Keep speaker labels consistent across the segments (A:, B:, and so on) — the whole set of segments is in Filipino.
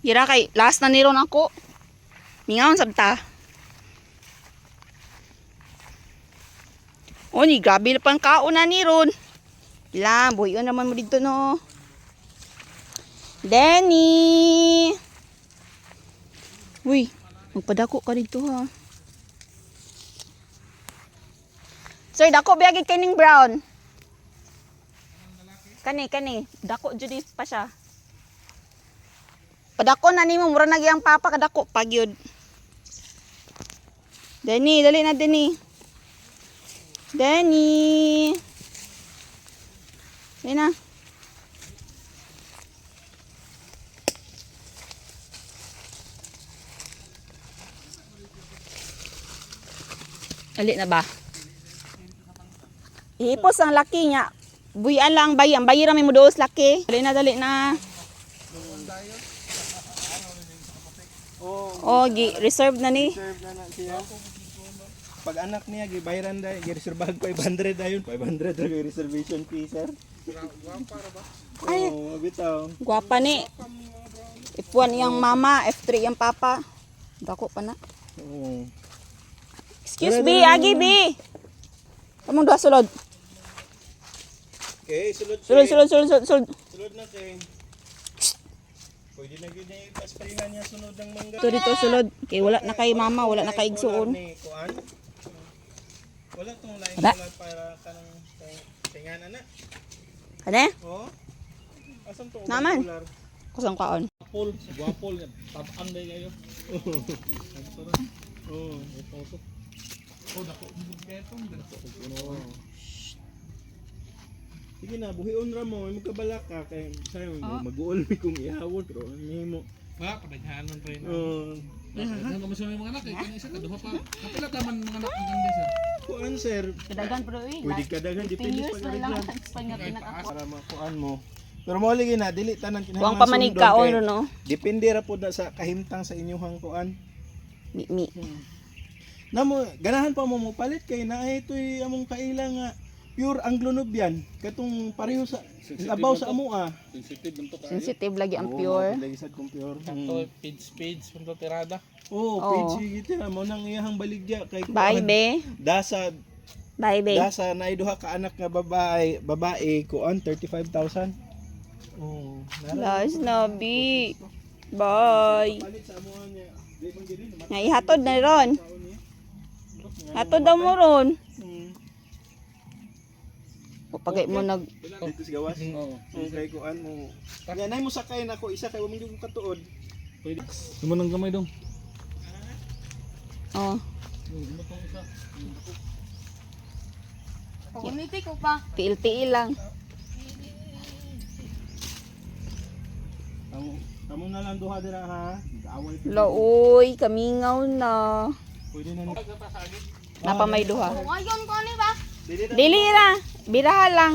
A: Hira kay last na niron ako. Mingaon sabta. O ni grabe na pang kaon na niron. Ilang buhayon naman mo dito no. Denny. Uy, magpadako ka dito ha. Sir, dako biagid kay ning brown. Kani, dako jud pa siya. Padako na nimo mura na gyang papa kadako pagyud. Denny, dali na Denny. Denny. Dali na. Dali na ba? Ihipos ang laki niya. Buyan lang bayi. Ang bayi rami mo doos laki. Dali na. Oh, reserve na ni.
B: Reserve na siya. Pag anak niya, gibayaran dahil, gi-reserve 500 dayon. 500 na reservation fee, sir.
A: Ay,
B: bitaw.
A: guwapa ni. F1 yung mama, F3 yung papa. Dako pa na.
B: Oo.
A: Excuse me, Agi B. Among duha sulod.
B: Okay, sulod.
A: Sulod.
B: Na kay. Pwede na gyud niya ipaspringan niya sunod ng mangga.
A: Dito sulod. Kay wala na kay mama, wala na kay igsuon.
B: Wala tong line
A: Wala.
B: para kanang tinganan na.
A: Kane?
B: Oh. Asam to?
A: Naman. Kusang kaon.
B: Guapol, tabang day kayo. Oh, ito. Oh, dako betong dako. Sige na, buhion ra mo, may magkabalak ka kay sayo mag-uol mi kung ihawon pero mo.
C: Ba, kadaghanan pa yun.
B: Oh.
C: Ano ka masama yung mga anak eh? Kaya isa, kaduha pa. Kapila taman mga anak ang ganda sir.
B: Kuan sir,
A: Kadagan pero
B: pwede kadagan depende sa pagkaliglan.
A: ako.
B: Para makuan mo. Pero mo lagi na dili tanan kinahanglan.
A: Kuang pamanig kaon ro no.
B: Depende ra pud na sa kahimtang sa inyong kuan.
A: Mi.
B: Namo ganahan pa mo palit kay na itoy among kailang nga pure Anglo-Nubian katong pareho sa labaw sa amoa.
C: Sensitive man to kayo.
A: Sensitive lagi ang pure.
B: Lagi sad kung pure.
C: Ito, page punto tirada.
B: Oh, page gite mo nang iyang baligya kay
A: Bye be.
B: Dasa
A: Bye.
B: na iduha ka anak nga babae kuan 35,000. Oh,
A: Last na B. Bye.
B: palit sa amoa niya. Di man gid ni
A: Nga ihatod na ron. Hatod daw mo ron. O pagay mo nag
B: dito sa gawas.
C: Oo.
B: Kay kuan mo. Yan ay mo sakay nako isa kay uminggo ko katuod.
C: Pwede. Sumunang gamay dong.
A: oh,
C: Ano tong isa?
D: Community ko pa.
A: tiil-tiil lang.
B: Kamo na lang duha dira ha. Away
A: Laoy, kamingaw na.
B: pwede na ni.
A: Napa may duha.
D: Kung ayon ko ni ba?
A: Dili ra, biraha lang.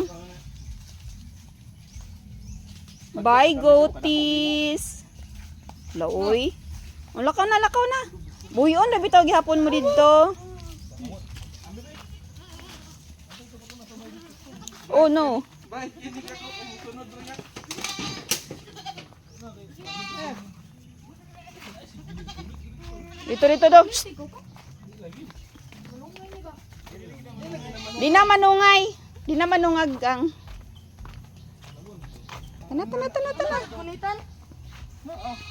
A: Bye goaties. Laoy. Ang lakaw na. Buyon na bitaw gihapon mo dito. Oh no. Dito daw. Di na manungag ang. Tana.
D: Kulitan.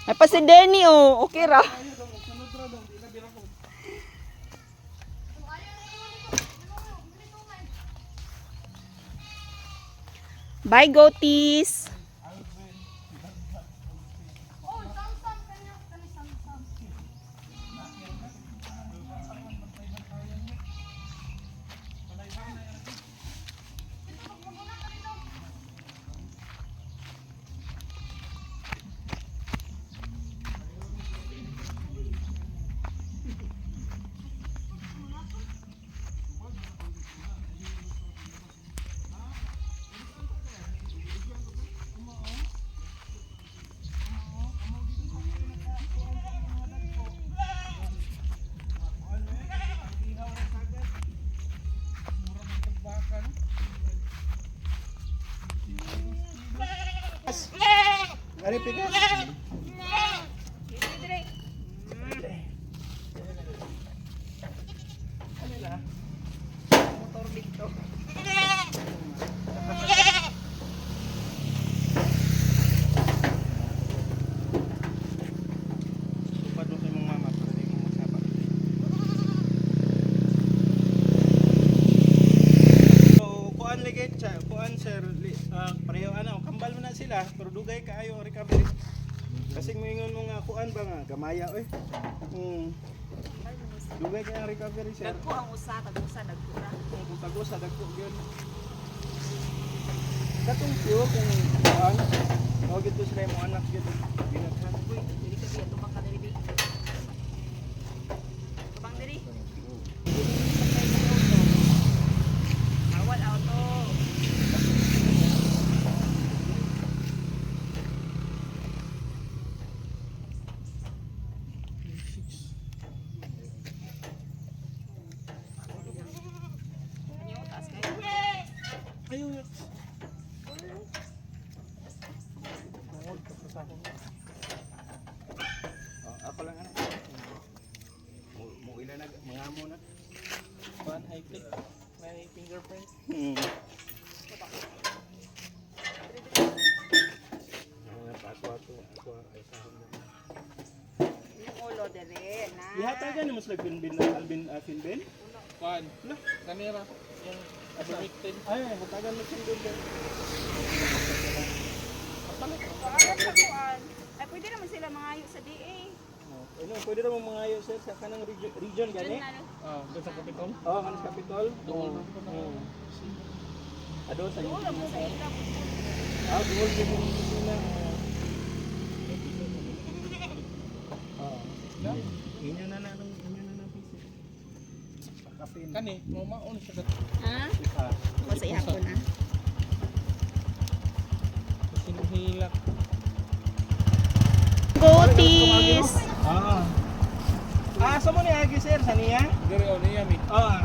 A: Ay pa si Denny oh, okay ra. Bye goaties.
D: Oh, sam kanya sam.
B: Ari pikas. recovery. Kasi moingon mo nga kuan ba nga gamaya oy. Dugay kay ang recovery sir.
A: Dagko ang usa, tag-usa nagkura.
B: Kung tago sa dagko gyud. Katong pure kung kuan, mao gid to sila mo anak gyud. Binaghan.
A: Uy, dili ka biya tumang ka diri. Tumang diri. Awal auto. Kanyo taas kayo.
B: Ayun. Ako lang anak. Mo ila na mga amo na.
C: Kuan high click. May fingerprint.
B: Ako ay sahon na.
A: Yung ulo diri na.
B: Ihatagan ni mas Alvin Finben.
C: Kuan. Kanira. Yung abumiktin.
B: Ay, hatagan mo sindon ka.
A: Ay, pwede naman sila mangayo sa DA.
B: Ano, pwede naman mga ayo sir sa kanang region gani.
C: Ah, doon sa Capitol.
B: Oh, kanang Capitol.
C: Doon.
B: Ado sa
A: Ulo mo sa ila.
B: Ah, duol sa Pilipinas. Inyo na na PC. Pakapin.
C: Kani, mo maon siya kat.
A: Ha?
B: Isa.
A: O sa ihapon na.
C: Sinhilak.
A: Gotis!
B: Ah. Ah, sa mo ni agi sir sa niya?
C: Diri o niya mi.
B: Ah.